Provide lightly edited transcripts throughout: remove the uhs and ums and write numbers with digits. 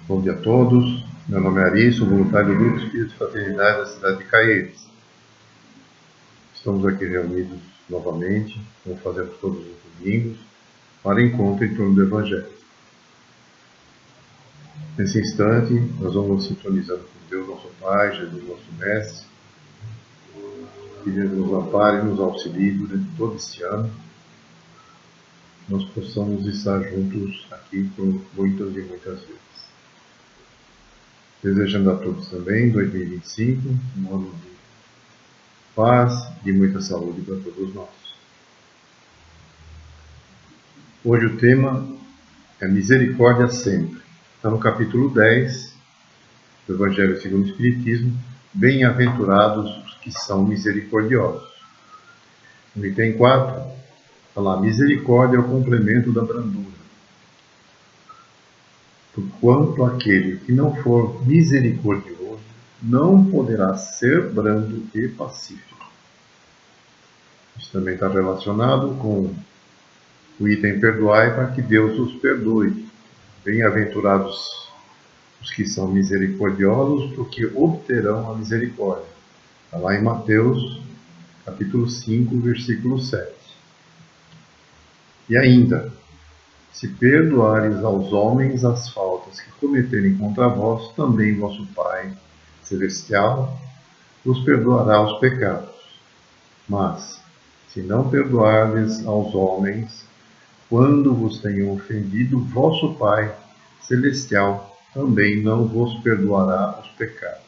Bom dia a todos. Meu nome é Ari, sou voluntário do Grupo Espírito de Fraternidade da cidade de Caieiras. Estamos aqui reunidos novamente, como fazemos todos os domingos, para encontro em torno do Evangelho. Nesse instante, nós vamos sintonizando com Deus, nosso Pai, Jesus, nosso Mestre, que Deus nos ampare e nos auxilie durante todo este ano, nós possamos estar juntos aqui por muitas e muitas vezes. Desejando a todos também 2025, um ano de paz e muita saúde para todos nós. Hoje o tema é misericórdia sempre. Está no capítulo 10 do Evangelho segundo o Espiritismo, bem-aventurados os que são misericordiosos. No item 4, fala, misericórdia é o complemento da brandura. Porquanto aquele que não for misericordioso não poderá ser brando e pacífico. Isso também está relacionado com o item perdoai para que Deus os perdoe. Bem-aventurados os que são misericordiosos, porque obterão a misericórdia. Está lá em Mateus, capítulo 5, versículo 7. E ainda, se perdoares aos homens as faltas que cometerem contra vós, também vosso Pai Celestial vos perdoará os pecados. Mas, se não perdoardes aos homens, quando vos tenham ofendido, vosso Pai Celestial também não vos perdoará os pecados.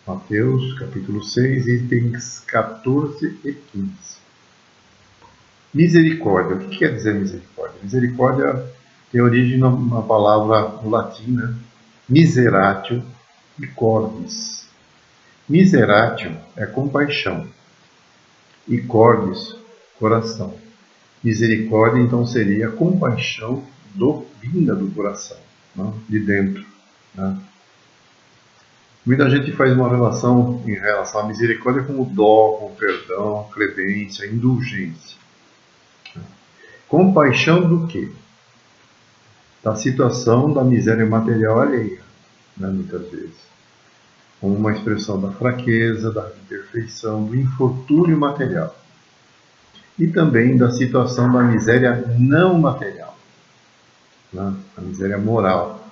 Mateus, capítulo 6, itens 14 e 15. Misericórdia. O que quer dizer misericórdia? Misericórdia tem origem numa palavra latina, miseratio e cordis. Miseratio é compaixão e cordis, coração. Misericórdia, então, seria a compaixão vinda do coração, né? De dentro. Né? Muita gente faz uma relação em relação à misericórdia com o dó, com o perdão, a clemência, a indulgência. Compaixão do quê? Da situação da miséria material alheia, né, muitas vezes. Como uma expressão da fraqueza, da imperfeição, do infortúnio material. E também da situação da miséria não material, né, a miséria moral.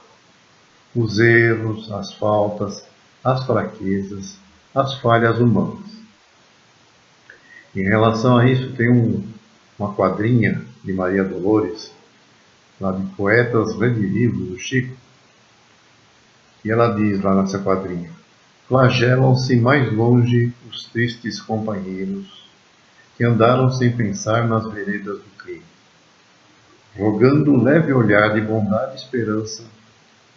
Os erros, as faltas, as fraquezas, as falhas humanas. Em relação a isso, tem uma quadrinha de Maria Dolores, lá de Poetas Grande Livro, do Chico, e ela diz lá nessa quadrinha, flagelam-se mais longe os tristes companheiros que andaram sem pensar nas veredas do crime, rogando um leve olhar de bondade e esperança,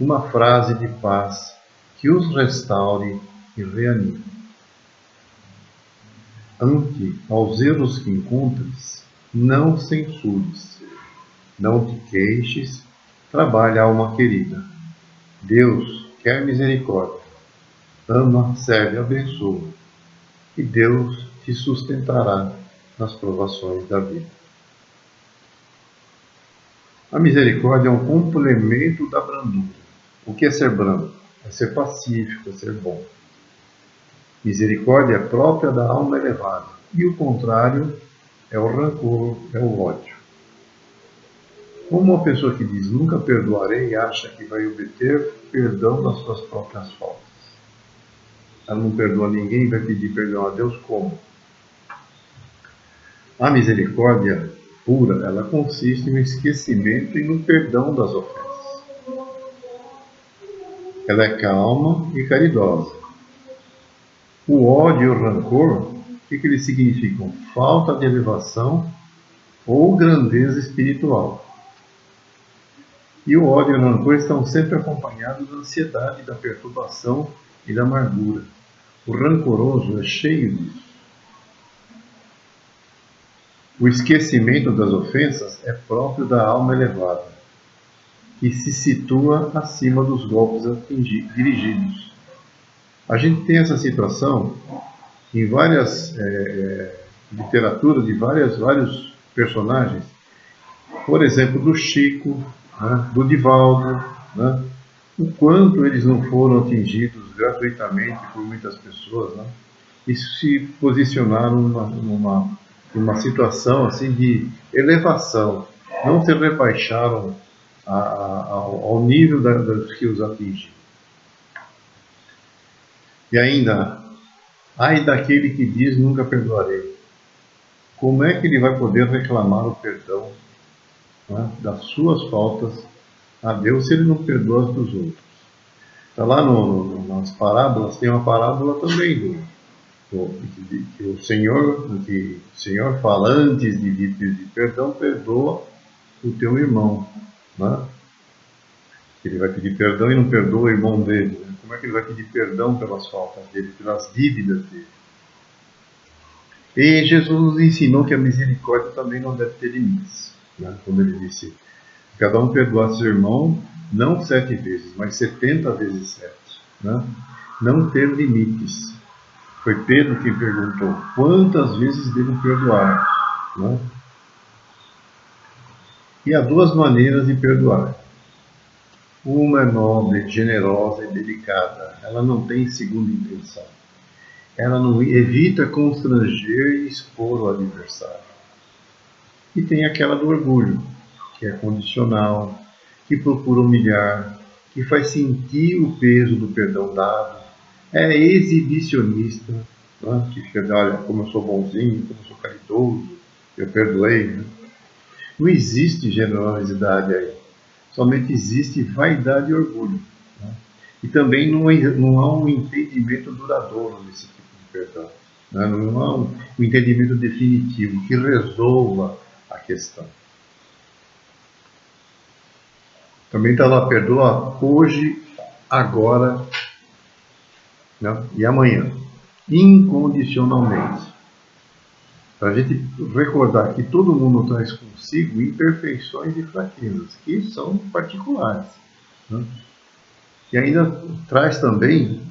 uma frase de paz que os restaure e reanime. Ante aos erros que encontres, não censures, não te queixes, trabalha a alma querida. Deus quer misericórdia, ama, serve, abençoa, e Deus te sustentará nas provações da vida. A misericórdia é um complemento da brandura. O que é ser brando? É ser pacífico, é ser bom. Misericórdia é própria da alma elevada, e o contrário é o rancor, é o ódio. Como uma pessoa que diz nunca perdoarei acha que vai obter perdão das suas próprias faltas. Ela não perdoa ninguém e vai pedir perdão a Deus como? A misericórdia pura, ela consiste no esquecimento e no perdão das ofensas. Ela é calma e caridosa. O ódio e o rancor, o que eles significam? Falta de elevação ou grandeza espiritual. E o ódio e o rancor estão sempre acompanhados da ansiedade, da perturbação e da amargura. O rancoroso é cheio disso. O esquecimento das ofensas é próprio da alma elevada, que se situa acima dos golpes dirigidos. A gente tem essa situação em várias literaturas de vários personagens. Por exemplo, do Chico, né, do Divaldo, né, o quanto eles não foram atingidos gratuitamente por muitas pessoas, né? E se posicionaram numa situação assim de elevação, não se rebaixaram ao nível dos que os atingiram. E ainda, ai daquele que diz nunca perdoarei. Como é que ele vai poder reclamar o perdão, né, das suas faltas a Deus se ele não perdoa as dos outros? Está lá nas parábolas, tem uma parábola também que o Senhor fala antes de pedir perdão, perdoa o teu irmão, né? Ele vai pedir perdão e não perdoa o irmão dele, né? Como é que ele vai pedir perdão pelas faltas dele, pelas dívidas dele? E Jesus nos ensinou que a misericórdia também não deve ter limites, né? Quando ele disse, cada um perdoar seu irmão, não 7 vezes, mas 70 vezes 7, né? Não ter limites. Foi Pedro quem perguntou, quantas vezes devo perdoar? Né? E há 2 maneiras de perdoar. Uma é nobre, generosa e delicada. Ela não tem segunda intenção. Ela não evita constranger e expor o adversário. E tem aquela do orgulho, que é condicional, que procura humilhar, que faz sentir o peso do perdão dado, é exibicionista, né? Que fica, olha, como eu sou bonzinho, como eu sou caridoso, eu perdoei. Né? Não existe generosidade aí, somente existe vaidade e orgulho. Né? E também não há um entendimento duradouro nesse tipo de perdão. Né? Não há um entendimento definitivo que resolva a questão. Também está lá, perdoa hoje, agora, né? E amanhã, incondicionalmente. Para a gente recordar que todo mundo traz consigo imperfeições e fraquezas, que são particulares. Né? E ainda traz também,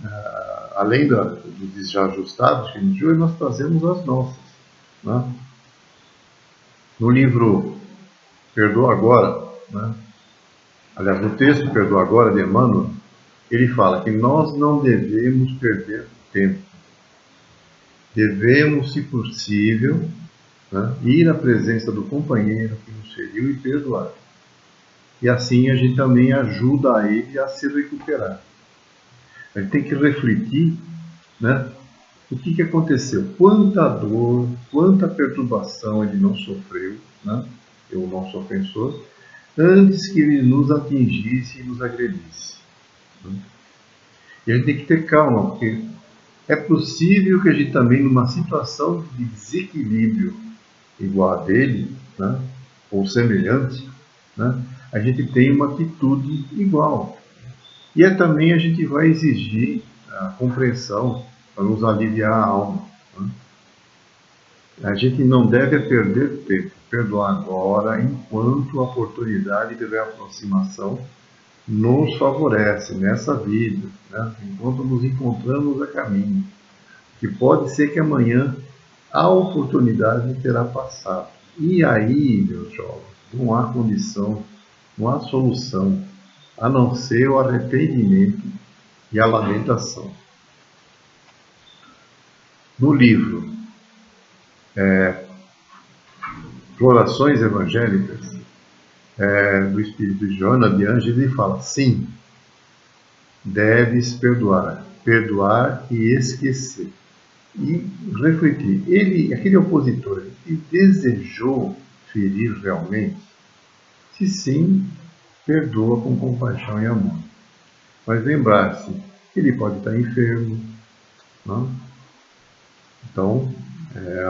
além dos desajustados que nos julgam, nós trazemos as nossas. Né? No livro Perdoa Agora, né? Aliás, no texto Perdoa Agora, de Emmanuel, ele fala que nós não devemos perder tempo. Devemos, se possível, né, ir à presença do companheiro que nos feriu e perdoar. E assim a gente também ajuda a ele a se recuperar. A gente tem que refletir, né, o que aconteceu, quanta dor, quanta perturbação ele não sofreu, né, o nosso ofensor, antes que ele nos atingisse e nos agredisse. Né? E a gente tem que ter calma, porque é possível que a gente também, numa situação de desequilíbrio igual a dele, né, ou semelhante, né, a gente tenha uma atitude igual. E também a gente vai exigir a compreensão para nos aliviar a alma. Né? A gente não deve perder tempo, perdoar agora, enquanto a oportunidade de reaproximação nos favorece nessa vida, né? Enquanto nos encontramos a caminho. Que pode ser que amanhã a oportunidade terá passado. E aí, meus jovens, não há condição, não há solução, a não ser o arrependimento e a lamentação. No livro Florações Evangélicas, do Espírito de Joana de Ângeles, ele fala, sim, deves perdoar, perdoar e esquecer. E refletir, aquele opositor, ele desejou ferir realmente? Se sim, perdoa com compaixão e amor. Mas lembrar-se, ele pode estar enfermo, não? Então,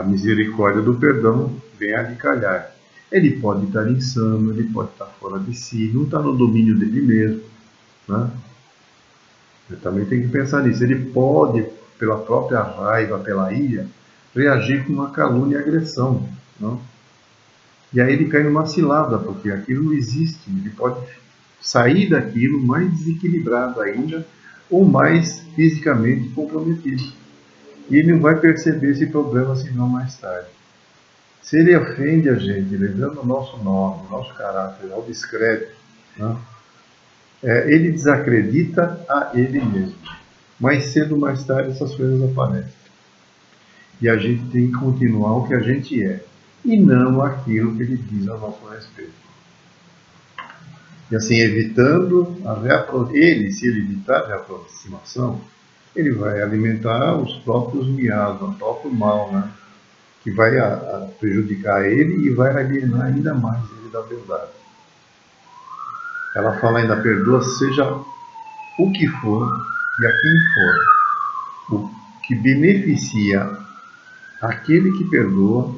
a misericórdia do perdão vem a lhe calhar. Ele pode estar insano, ele pode estar fora de si, não está no domínio dele mesmo. Né? Eu também tem que pensar nisso. Ele pode, pela própria raiva, pela ira, reagir com uma calúnia e agressão. Não? E aí ele cai numa cilada, porque aquilo não existe. Ele pode sair daquilo mais desequilibrado ainda, ou mais fisicamente comprometido. E ele não vai perceber esse problema senão mais tarde. Se ele ofende a gente, levando o nosso nome, o nosso caráter ao descrédito, né? Ele desacredita a ele mesmo. Mais cedo ou mais tarde essas coisas aparecem. E a gente tem que continuar o que a gente é, e não aquilo que ele diz a nosso respeito. E assim, evitando se ele evitar a reaproximação, ele vai alimentar os próprios miasmas, o próprio mal, né? Que vai prejudicar ele e vai alienar ainda mais ele da verdade. Ela fala ainda, perdoa seja o que for e a quem for, o que beneficia aquele que perdoa,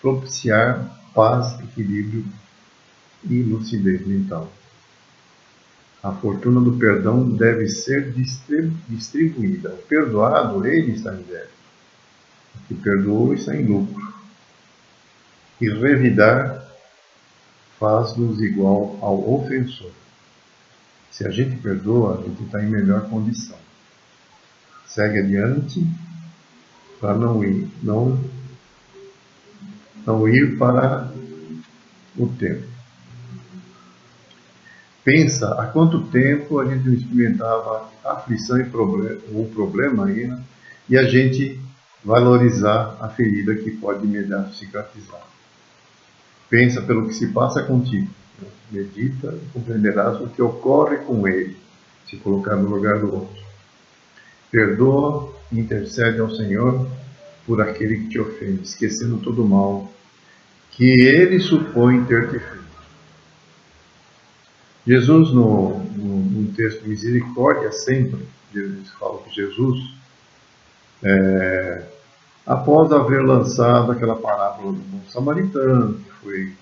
propiciar paz, equilíbrio e lucidez mental. A fortuna do perdão deve ser distribuída. O perdoado, ele está em débito. O que perdoou está em lucro. E revidar faz-nos igual ao ofensor. Se a gente perdoa, a gente está em melhor condição. Segue adiante para não ir para o tempo. Pensa há quanto tempo a gente não experimentava aflição e problema aí, né? E a gente valorizar a ferida que pode imediatamente cicatrizar. Pensa pelo que se passa contigo. Medita e compreenderás o que ocorre com ele, se colocar no lugar do outro. Perdoa e intercede ao Senhor por aquele que te ofende, esquecendo todo o mal que ele supõe ter te feito. Jesus, no texto Misericórdia, sempre, eles falam que Jesus, após haver lançado aquela parábola do bom samaritano, que foi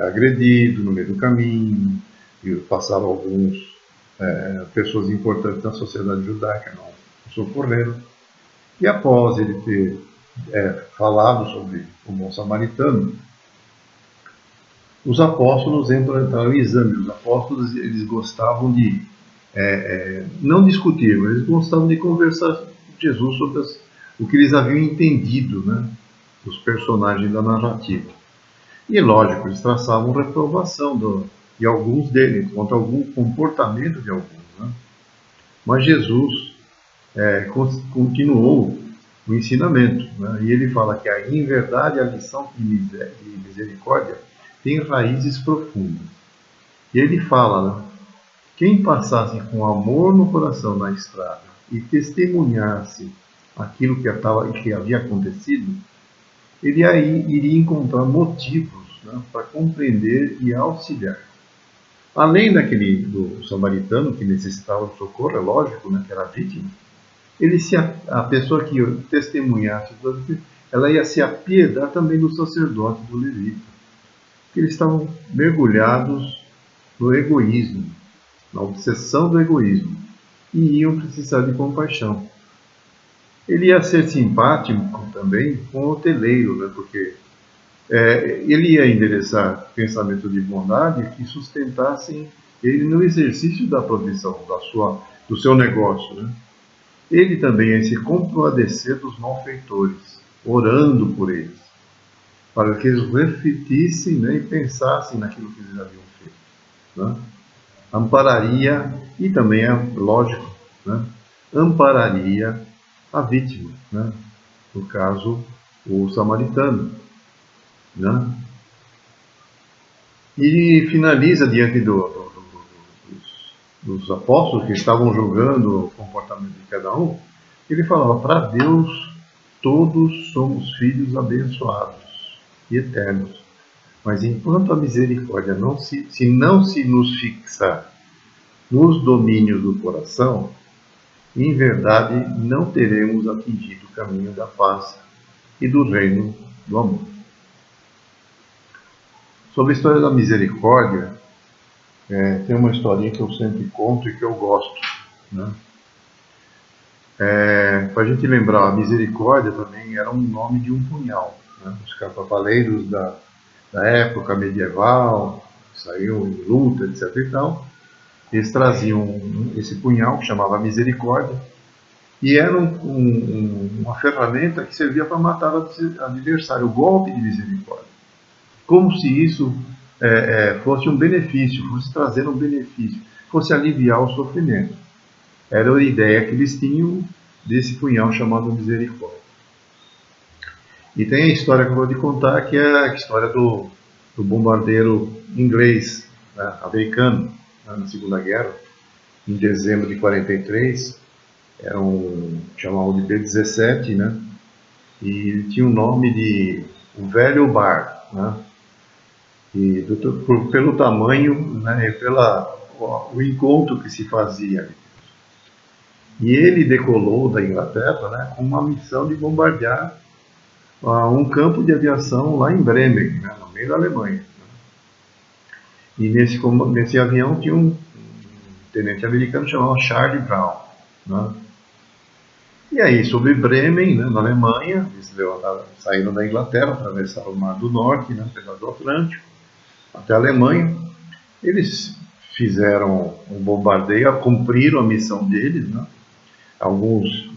agredido no meio do caminho, e passaram algumas pessoas importantes da sociedade judaica não socorreram, e após ele ter falado sobre o bom samaritano, os apóstolos entram em exame. Os apóstolos, eles gostavam de não discutir, mas eles gostavam de conversar com Jesus sobre o que eles haviam entendido, né, dos personagens da narrativa. E lógico, eles traçavam reprovação de alguns deles, quanto a algum comportamento de alguns. Né? Mas Jesus continuou o ensinamento, né? E ele fala que em verdade a lição de misericórdia tem raízes profundas. E ele fala, né? Quem passasse com amor no coração na estrada e testemunhasse aquilo que havia acontecido, ele aí iria encontrar motivos, né, para compreender e auxiliar. Além do samaritano que necessitava de socorro, é lógico, né, que era vítima, a pessoa que testemunhasse, ela ia se apiedar também do sacerdote, do levita. Porque eles estavam mergulhados no egoísmo, na obsessão do egoísmo, e iam precisar de compaixão. Ele ia ser simpático também com o hoteleiro, né? Porque ele ia endereçar pensamento de bondade que sustentassem ele no exercício da profissão, do seu negócio. Né? Ele também ia se compadecer dos malfeitores, orando por eles, para que eles refletissem, né, e pensassem naquilo que eles haviam feito. Né? Ampararia, e também é lógico, né, ampararia a vítima, né? No caso, o samaritano. Né? E finaliza diante dos apóstolos que estavam julgando o comportamento de cada um, ele falava, para Deus todos somos filhos abençoados e eternos, mas enquanto a misericórdia não se nos fixar nos domínios do coração, em verdade não teremos atingido o caminho da paz e do reino do amor. Sobre a história da misericórdia, tem uma historinha que eu sempre conto e que eu gosto. Né? Para a gente lembrar, a misericórdia também era um nome de um punhal. Né? Os cavaleiros da época medieval, que saíam em luta, etc. e tal, eles traziam esse punhal, que chamava misericórdia, e era uma ferramenta que servia para matar o adversário, o golpe de misericórdia. Como se isso fosse um benefício, fosse trazer um benefício. fosse aliviar o sofrimento. Era a ideia que eles tinham desse punhal chamado misericórdia. E tem a história que eu vou te contar, que é a história do bombardeiro inglês, né, americano, né, na Segunda Guerra, em dezembro de 43, era chamavam de B-17, né, e tinha o nome de o Velho Bar, né, e pelo tamanho, né, e o encontro que se fazia. E ele decolou da Inglaterra, né, com uma missão de bombardear um campo de aviação lá em Bremen, né, no meio da Alemanha. E nesse avião tinha um tenente americano chamado Charlie Brown. Né? E aí, sobre Bremen, né, na Alemanha, eles saíram da Inglaterra, atravessaram o Mar do Norte, né, pelo Atlântico, até a Alemanha. Eles fizeram um bombardeio, cumpriram a missão deles, né? Alguns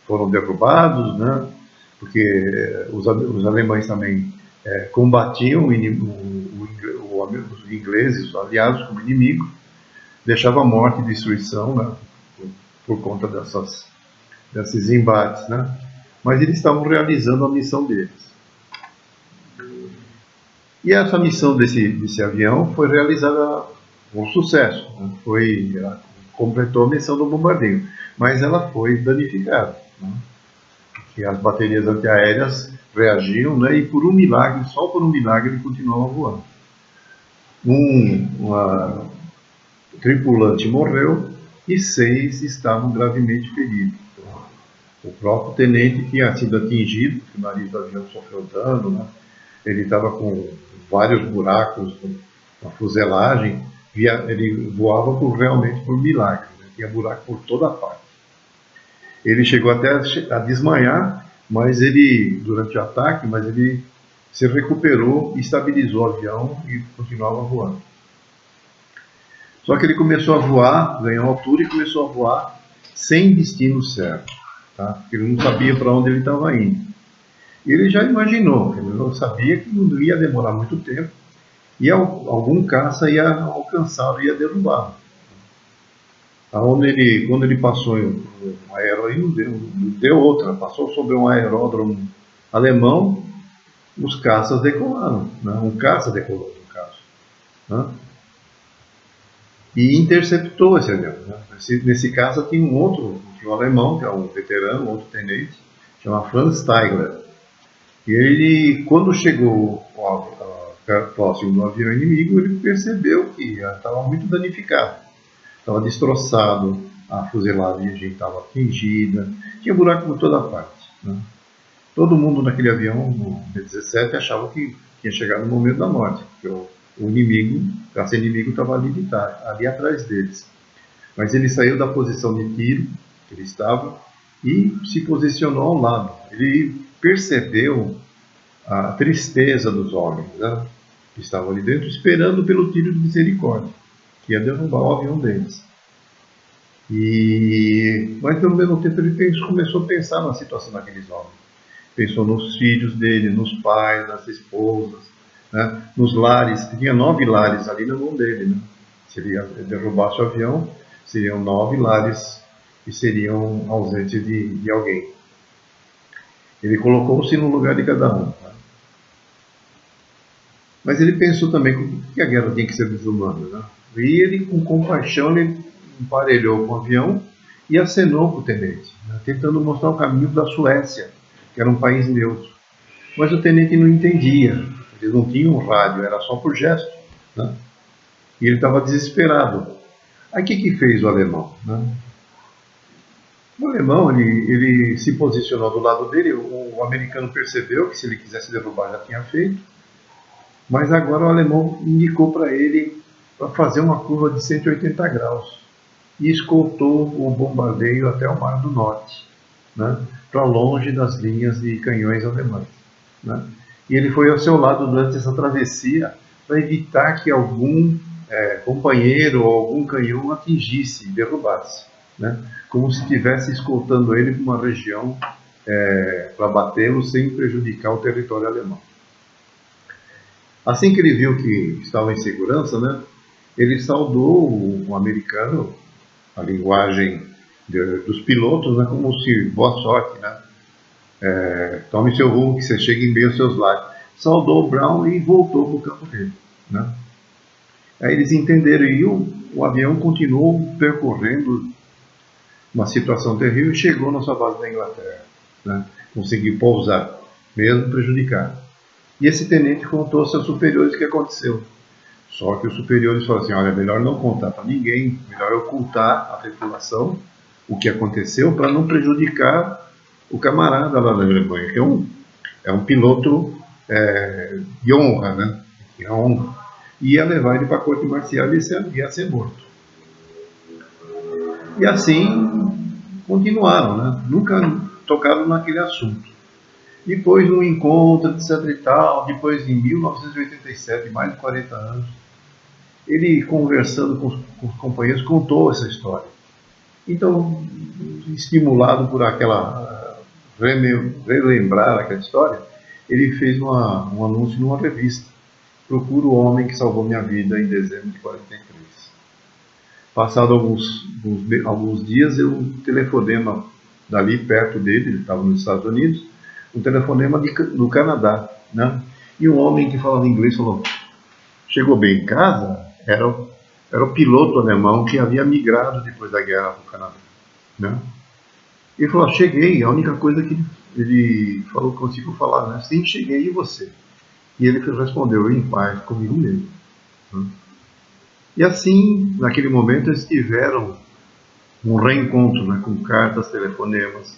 foram derrubados, né? Porque os alemães também combatiam os ingleses, os aliados, como inimigo, deixava morte e destruição, né? Por conta desses embates, né? Mas eles estavam realizando a missão deles. E essa missão desse avião foi realizada com sucesso, né? Ela completou a missão do bombardeio, mas ela foi danificada, né? Que as baterias antiaéreas reagiam, né, e por um milagre, só por um milagre, ele continuava voando. Um tripulante morreu e 6 estavam gravemente feridos. O próprio tenente tinha sido atingido, o nariz do avião sofreu dano, né? Ele estava com vários buracos na fuselagem, ele voava realmente por milagre, né? Tinha buraco por toda parte. Ele chegou até a desmaiar, durante o ataque, mas ele se recuperou, estabilizou o avião e continuava voando. Só que ele começou a voar, ganhou altura e começou a voar sem destino certo, tá? Porque ele não sabia para onde ele estava indo. E ele já imaginou, ele não sabia que não ia demorar muito tempo e algum caça ia alcançá-lo, ia derrubá-lo. Quando ele passou em um aeródromo, não deu outra, passou sobre um aeródromo alemão, os caças decolaram, né? Um caça decolou, no caso, né? E interceptou esse avião, né? Nesse caso tinha um alemão, que é um veterano, um outro tenente, chamado Franz Steigler. E ele, quando chegou próximo do avião inimigo, ele percebeu que estava muito danificado. Estava destroçado, a fuselagem estava atingida, tinha buraco por toda parte, né? Todo mundo naquele avião, no B-17, achava que tinha chegado o momento da morte, porque o inimigo, o caça-inimigo estava ali atrás deles. Mas ele saiu da posição de tiro que ele estava e se posicionou ao lado. Ele percebeu a tristeza dos homens, né, que estavam ali dentro, esperando pelo tiro de misericórdia, que ia derrubar o avião deles. Mas, ao mesmo tempo, ele começou a pensar na situação daqueles homens. Pensou nos filhos dele, nos pais, nas esposas, né, nos lares. Tinha 9 lares ali na mão dele, né? Se ele derrubasse o avião, seriam 9 lares que seriam ausentes de alguém. Ele colocou-se no lugar de cada um, né? Mas ele pensou também que a guerra tinha que ser desumana, né? E ele, com compaixão, ele emparelhou com o avião e acenou para o tenente, né, tentando mostrar o caminho da Suécia, que era um país neutro. Mas o tenente não entendia, eles não tinham rádio, era só por gesto, né? E ele estava desesperado. Aí o que fez o alemão, né? O alemão, ele se posicionou do lado dele, o americano percebeu que se ele quisesse derrubar já tinha feito, mas agora o alemão indicou para ele para fazer uma curva de 180 graus e escoltou o bombardeio até o Mar do Norte, né, para longe das linhas de canhões alemães, né? E ele foi ao seu lado durante essa travessia para evitar que algum companheiro ou algum canhão atingisse e derrubasse, né? Como se estivesse escoltando ele para uma região para batê-lo sem prejudicar o território alemão. Assim que ele viu que estava em segurança, né, ele saudou o americano, a linguagem dos pilotos, né, como se boa sorte, né? Tome seu rumo, que você chegue em bem aos seus lares. Saudou o Brown e voltou para o campo dele, né? Aí eles entenderam e o avião continuou percorrendo uma situação terrível e chegou na sua base da Inglaterra, né? Conseguiu pousar, mesmo prejudicado. E esse tenente contou aos seus superiores o que aconteceu. Só que os superiores falaram assim, olha, é melhor não contar para ninguém, melhor ocultar a tripulação o que aconteceu para não prejudicar o camarada lá da Alemanha, que é um piloto de honra, né? De honra. Ia levar ele para a corte marcial e ia ser morto. E assim continuaram, né? Nunca tocaram naquele assunto. Depois, no encontro, etc e tal, depois em 1987, mais de 40 anos, ele, conversando com os companheiros, contou essa história. Então, estimulado por relembrar aquela história, ele fez um anúncio numa revista. Procuro o homem que salvou minha vida em dezembro de 43. Passado alguns dias, eu um telefonema dali perto dele, ele estava nos Estados Unidos, um telefonema do Canadá, né? E um homem que falava inglês falou, chegou bem em casa, era o piloto alemão que havia migrado depois da guerra para o Canadá, né? Ele falou, cheguei, a única coisa que ele falou que conseguiu falar, né? Sim, cheguei, e você? E ele respondeu, em paz, comigo mesmo. Né? E assim, naquele momento, eles tiveram um reencontro, né, com cartas, telefonemas,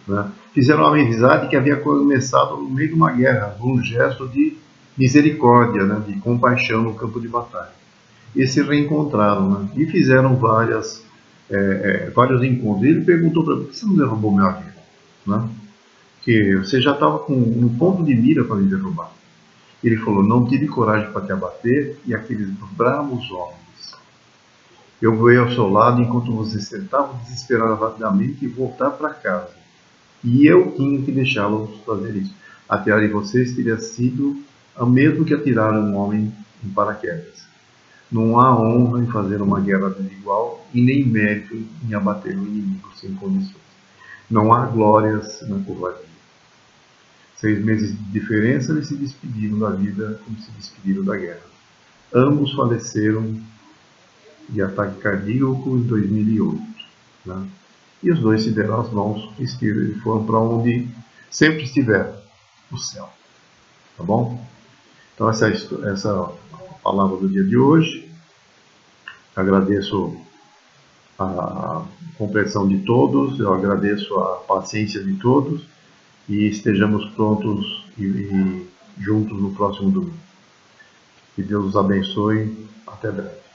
né? Fizeram uma amizade que havia começado no meio de uma guerra, um gesto de misericórdia, né, de compaixão no campo de batalha. E se reencontraram, né, e fizeram vários encontros. Ele perguntou para mim, por que você não derrubou meu avião? Né? Que você já estava no ponto de mira para me derrubar. Ele falou, não tive coragem para te abater e aqueles bravos homens. Eu voei ao seu lado enquanto você tentava desesperadamente voltar para casa. E eu tinha que deixá-los fazer isso. Atirar em vocês teria sido o mesmo que atirar um homem em paraquedas. Não há honra em fazer uma guerra desigual e nem mérito em abater o inimigo sem condições. Não há glórias na covardia. 6 meses de diferença, eles se despediram da vida como se despediram da guerra. Ambos faleceram de ataque cardíaco em 2008. Né? E os dois se deram as mãos e foram para onde sempre estiveram, o céu. Tá bom? Então essa é a palavra do dia de hoje. Agradeço a compreensão de todos, eu agradeço a paciência de todos e estejamos prontos e juntos no próximo domingo. Que Deus os abençoe. Até breve.